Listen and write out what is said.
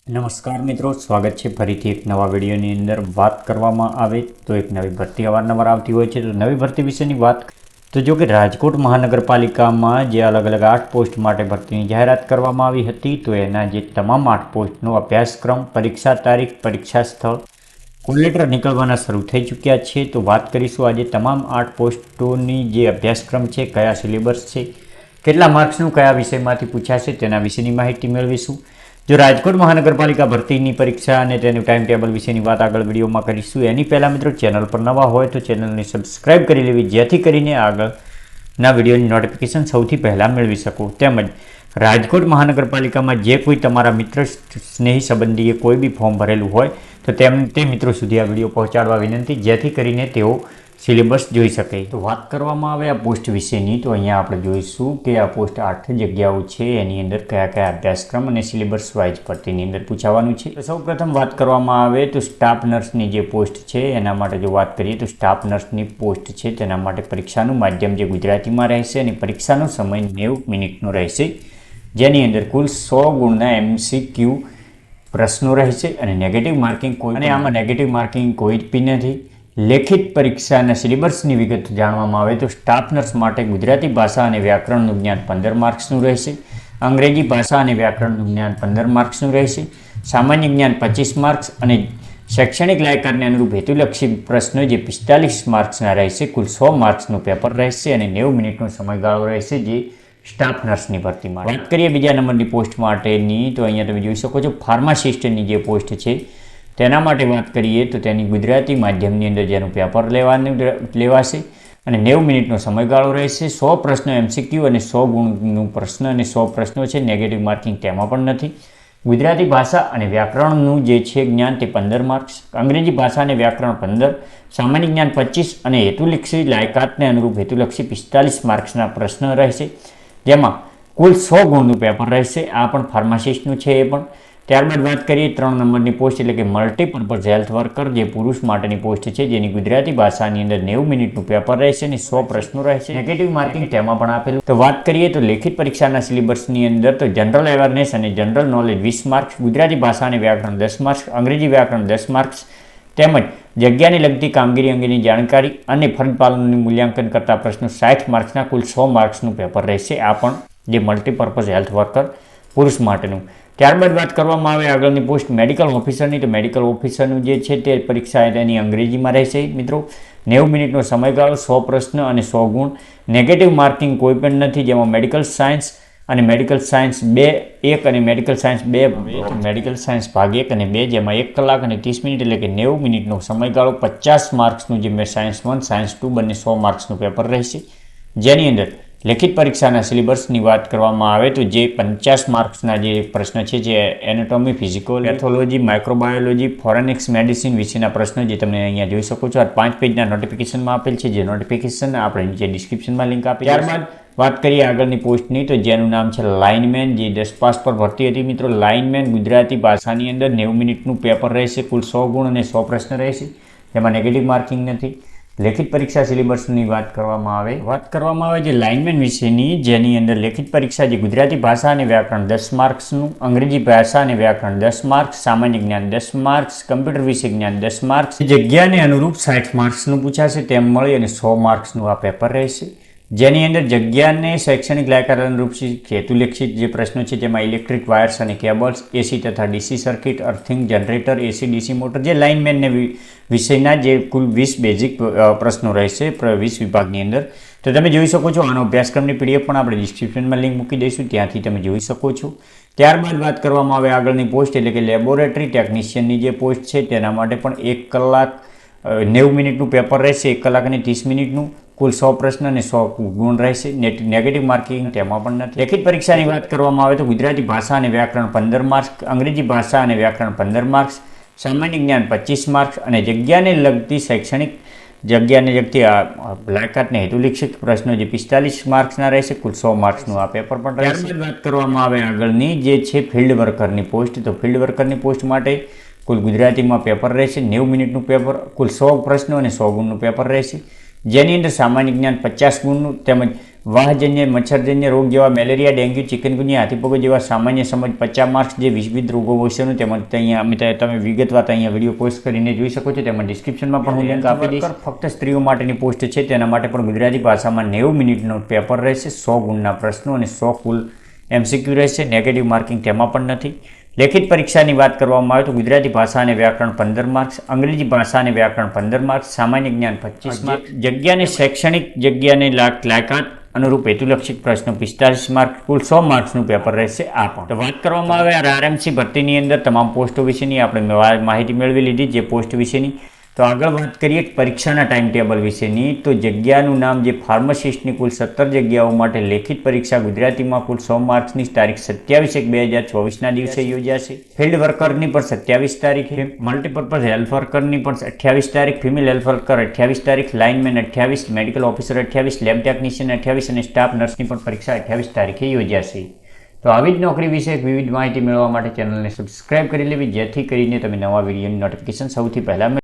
નમસ્કાર મિત્રો, સ્વાગત છે ફરીથી એક નવા વિડીયોની અંદર. વાત કરવામાં આવે તો એક નવી ભરતી અવારનવાર આવતી હોય છે. તો નવી ભરતી વિશેની વાત તો જો કે રાજકોટ મહાનગરપાલિકામાં જે અલગ અલગ 8 પોસ્ટ માટે ભરતીની જાહેરાત કરવામાં આવી હતી, તો એના જે તમામ 8 પોસ્ટનો અભ્યાસક્રમ, પરીક્ષા તારીખ, પરીક્ષા સ્થળ, કોલ લેટર નીકળવાના શરૂ થઈ ચૂક્યા છે. તો વાત કરીશું આજે તમામ 8 પોસ્ટોની જે અભ્યાસક્રમ છે, કયા સિલેબસ છે, કેટલા માર્ક્સનું કયા વિષયમાંથી પૂછાશે તેના વિશેની માહિતી મેળવીશું. જો રાજકોટ મહાનગરપાલિકા ભરતીની પરીક્ષા અને તેનું ટાઈમ ટેબલ વિશેની વાત આગળ વિડીયોમાં કરીશું. એની પહેલાં મિત્રો, ચેનલ પર નવા હોય તો ચેનલને સબસ્ક્રાઈબ કરી લેવી, જેથી કરીને આગળના વિડીયોની નોટિફિકેશન સૌથી પહેલાં મેળવી શકો. તેમજ રાજકોટ મહાનગરપાલિકામાં જે કોઈ તમારા મિત્ર, સ્નેહી સંબંધીએ કોઈ બી ફોર્મ ભરેલું હોય તો તે મિત્રો સુધી આ વિડીયો પહોંચાડવા વિનંતી, જેથી કરીને તેઓ સિલેબસ જોઈ શકે. તો વાત કરવામાં આવે આ પોસ્ટ વિશેની, તો અહીંયા આપણે જોઈશું કે આ પોસ્ટ 8 જગ્યાઓ છે, એની અંદર કયા કયા અભ્યાસક્રમ અને સિલેબસ વાઇઝ ભરતીની અંદર પૂછાવાનું છે. તો સૌપ્રથમ વાત કરવામાં આવે તો સ્ટાફ નર્સની જે પોસ્ટ છે એના માટે જો વાત કરીએ તો સ્ટાફ નર્સની પોસ્ટ છે તેના માટે પરીક્ષાનું માધ્યમ જે ગુજરાતીમાં રહેશે અને પરીક્ષાનો સમય 90 મિનિટનો રહેશે, જેની અંદર કુલ 100 ગુણના MCQ પ્રશ્નો રહેશે અને નેગેટિવ માર્કિંગ કોઈ, અને આમાં નેગેટિવ માર્કિંગ કોઈ જ નથી. લેખિત પરીક્ષાના સિલેબસની વિગત જાણવામાં આવે તો સ્ટાફ નર્સ માટે ગુજરાતી ભાષા અને વ્યાકરણનું જ્ઞાન 15 માર્ક્સનું રહેશે, અંગ્રેજી ભાષા અને વ્યાકરણનું જ્ઞાન 15 માર્ક્સનું રહેશે, સામાન્ય જ્ઞાન 25 માર્ક્સ અને શૈક્ષણિક લાયકાતને અનુરૂપ હેતુલક્ષી પ્રશ્નો જે 45 માર્ક્સના રહેશે. કુલ 100 માર્ક્સનું પેપર રહેશે અને 90 મિનિટનો સમયગાળો રહેશે, જે સ્ટાફ નર્સની ભરતી માટે. વાત કરીએ બીજા નંબરની પોસ્ટ માટેની, તો અહીંયા તમે જોઈ શકો છો ફાર્માસિસ્ટની જે પોસ્ટ છે તેના માટે વાત કરીએ તો તેની ગુજરાતી માધ્યમની અંદર જેનું પેપર લેવાશે અને 90 મિનિટનો સમયગાળો રહેશે. 100 પ્રશ્નો MCQ અને 100 ગુણનું પ્રશ્ન અને 100 પ્રશ્નો છે. નેગેટિવ માર્કિંગ તેમાં પણ નથી. ગુજરાતી ભાષા અને વ્યાકરણનું જે છે જ્ઞાન તે 15 માર્ક્સ, અંગ્રેજી ભાષા અને વ્યાકરણ 15, સામાન્ય જ્ઞાન 25 અને હેતુલક્ષી લાયકાતને અનુરૂપ હેતુલક્ષી 45 માર્ક્સના પ્રશ્ન રહેશે, જેમાં કુલ 100 ગુણનું પેપર રહેશે. આ પણ ફાર્માસિસ્ટનું છે એ પણ. ત્યારબાદ વાત કરીએ 3 નંબરની પોસ્ટ એટલે કે મલ્ટીપર્પઝ હેલ્થ વર્કર, જે પુરુષ માટેની પોસ્ટ છે, જેની ગુજરાતી ભાષાની અંદર 90 મિનિટનું પેપર રહેશે અને 100 પ્રશ્નો રહેશે. નેગેટિવ માર્કિંગ તેમાં પણ આપેલું. તો વાત કરીએ તો લેખિત પરીક્ષાના સિલેબસની અંદર તો જનરલ અવેરનેસ અને જનરલ નોલેજ 20 માર્ક્સ, ગુજરાતી ભાષા અને વ્યાકરણ 10 માર્ક્સ, અંગ્રેજી વ્યાકરણ 10 માર્ક્સ, તેમજ જગ્યાને લગતી કામગીરી અંગેની જાણકારી અને ફરજ પાલનનું મૂલ્યાંકન કરતા પ્રશ્નો 60 માર્ક્સના કુલ 100 માર્ક્સનું પેપર રહેશે. આ પણ જે મલ્ટીપર્પઝ હેલ્થ વર્કર પુરુષ માટેનું. ત્યારબાદ વાત કરવામાં આવે આગળની પોસ્ટ મેડિકલ ઓફિસરની, તો મેડિકલ ઓફિસરનું જે છે તે પરીક્ષા તેની અંગ્રેજીમાં રહેશે મિત્રો. 90 મિનિટનો સમયગાળો, 100 પ્રશ્ન અને 100 ગુણ. નેગેટિવ માર્કિંગ કોઈ પણ નથી, જેમાં મેડિકલ સાયન્સ અને મેડિકલ સાયન્સ 2 અને મેડિકલ સાયન્સ 2, મેડિકલ સાયન્સ ભાગ 1 અને 2, જેમાં 1 કલાક અને 30 મિનિટ એટલે કે 90 મિનિટનો સમયગાળો. 50 માર્ક્સનું જે મેં સાયન્સ 1, સાયન્સ 2 બંને 100 માર્ક્સનું પેપર રહેશે, જેની અંદર લેખિત પરીક્ષાના સિલેબસની વાત કરવામાં આવે તો જે 50 માર્ક્સના જે પ્રશ્ન છે, જે anatomy, physical pathology, microbiology, forensics medicine વિશેના પ્રશ્નો જે તમે અહીંયા જોઈ શકો છો. આ 5 પેજના નોટિફિકેશનમાં આપેલ છે, જે નોટિફિકેશન આપણે નીચે ડિસ્ક્રિપ્શનમાં લિંક આપી. ત્યારબાદ વાત કરીએ આગળની પોસ્ટની, તો જેનું નામ છે લાઇનમેન, જે 10 પાસ પર ભરતી હતી મિત્રો. લાઇનમેન ગુજરાતી ભાષાની અંદર 90 મિનિટનું પેપર રહેશે, કુલ 100 ગુણ અને 100 પ્રશ્ન રહેશે, જેમાં નેગેટિવ માર્કિંગ નથી. લેખિત પરીક્ષા સિલેબસની વાત કરવામાં આવે જે લાઇનમેન વિશેની, જેની અંદર લેખિત પરીક્ષા જે ગુજરાતી ભાષા અને વ્યાકરણ 10 માર્ક્સનું, અંગ્રેજી ભાષા અને વ્યાકરણ 10 માર્ક્સ, સામાન્ય જ્ઞાન 10 માર્ક્સ, કમ્પ્યુટર વિશે જ્ઞાન 10 માર્ક્સ, જગ્યાને અનુરૂપ 60 માર્ક્સનું પૂછાશે, તેમ મળી અને 100 માર્ક્સનું આ પેપર રહેશે, જેની અંદર જગ્યાને શૈક્ષણિક લાયકાત અનુરૂપ હેતુલક્ષિત જે પ્રશ્નો છે, જેમાં ઇલેક્ટ્રિક વાયર્સ અને કેબલ્સ, AC તથા DC circuit, earthing, generator, AC DC motor, જે લાઇનમેનને વિષયના જે કુલ 20 બેઝિક પ્રશ્નો રહેશે 20 વિભાગની અંદર. તો તમે જોઈ શકો છો. આનો અભ્યાસક્રમની PDF પણ આપણે ડિસ્ક્રિપ્શનમાં લિંક મૂકી દઈશું, ત્યાંથી તમે જોઈ શકો છો. ત્યારબાદ વાત કરવામાં આવે આગળની પોસ્ટ એટલે કે લેબોરેટરી ટેકનિશિયનની જે પોસ્ટ છે, તેના માટે પણ 1 કલાક 90 મિનિટનું પેપર રહેશે, 1 કલાક અને 30 મિનિટનું, કુલ 100 પ્રશ્ન અને 100 ગુણ રહેશે. નેગેટિવ માર્કિંગ તેમાં પણ નથી. લેખિત પરીક્ષાની વાત કરવામાં આવે તો ગુજરાતી ભાષા અને વ્યાકરણ 15 માર્ક્સ, અંગ્રેજી ભાષા અને વ્યાકરણ 15 માર્ક્સ, સામાન્ય જ્ઞાન 25 માર્ક્સ અને જગ્યાને લગતી લાયકાતને હેતુલક્ષિત પ્રશ્નો જે 45 માર્ક્સના રહેશે, કુલ 100 માર્ક્સનું આ પેપર પણ રહેશે. ત્યારબાદ વાત કરવામાં આવે આગળની જે છે ફિલ્ડ વર્કરની પોસ્ટ, તો ફિલ્ડ વર્કરની પોસ્ટ માટે કુલ ગુજરાતીમાં પેપર રહેશે, 90 મિનિટનું પેપર, કુલ 100 પ્રશ્નો અને 100 ગુણનું પેપર રહેશે. જેની અંદર સામાન્ય જ્ઞાન 50 ગુણનું તેમજ વાહજન્ય મચ્છરજન્ય રોગ જેવા મેલેરિયા, ડેન્ગ્યુ, ચિકનગુનિયા, હાથીપગો જેવા સામાન્ય સમજ 50 માર્ક્સ જે વિવિધ રોગો વિશેનું તેમજ અહીંયા તમે વિગતવાર અહીંયા વિડીયો પોસ્ટ કરીને જોઈ શકો છો. તેમજ ડિસ્ક્રિપ્શનમાં પણ હું લિંક આપી દઈશ. ફક્ત સ્ત્રીઓ માટેની પોસ્ટ છે, તેના માટે પણ ગુજરાતી ભાષામાં 90 મિનિટનો પેપર રહેશે, 100 ગુણના પ્રશ્નો અને 100 કુલ MCQ રહેશે. નેગેટિવ માર્કિંગ તેમાં પણ નથી. લેખિત પરીક્ષાની વાત કરવામાં આવે તો ગુજરાતી ભાષા અને વ્યાકરણ 15 માર્ક્સ, અંગ્રેજી ભાષા અને વ્યાકરણ 15 માર્ક્સ, સામાન્ય જ્ઞાન 25 માર્ક્સ, જગ્યાને શૈક્ષણિક જગ્યાને લાયકાત અનુરૂપ હેતુલક્ષિત પ્રશ્નો 45 માર્ક્સ, કુલ 100 માર્ક્સનું પેપર રહેશે. આ પણ તો વાત કરવામાં આવે RRMC ભરતીની અંદર તમામ પોસ્ટો વિશેની આપણે માહિતી મેળવી લીધી જે પોસ્ટ વિશેની. તો આગળ વાત કરીએ પરીક્ષાના ટાઈમ ટેબલ વિશેની. તો જગ્યાનું નામ જે ફાર્માસિસ્ટની કુલ 17 જગ્યાઓ માટે લેખિત પરીક્ષા ગુજરાતીમાં કુલ 100 માર્ક્સની તારીખ 27/1/2024ના દિવસે યોજાશે. ફિલ્ડ વર્કરની પણ 27 તારીખે, મલ્ટીપર્પઝ હેલ્થ વર્કરની પણ 28 તારીખ, ફિમેલ હેલ્થ વર્કર 28 તારીખ, lineman 28, medical officer 28, lab technician 28 અને સ્ટાફ નર્સની પણ પરીક્ષા 28 તારીખે યોજાશે. તો આવી જ નોકરી વિશે વિવિધ માહિતી મેળવવા માટે ચેનલને સબસ્ક્રાઇબ કરી લેવી જેથી કરીને તમે નવા વિડીયોની નોટિફિકેશન સૌથી પહેલાં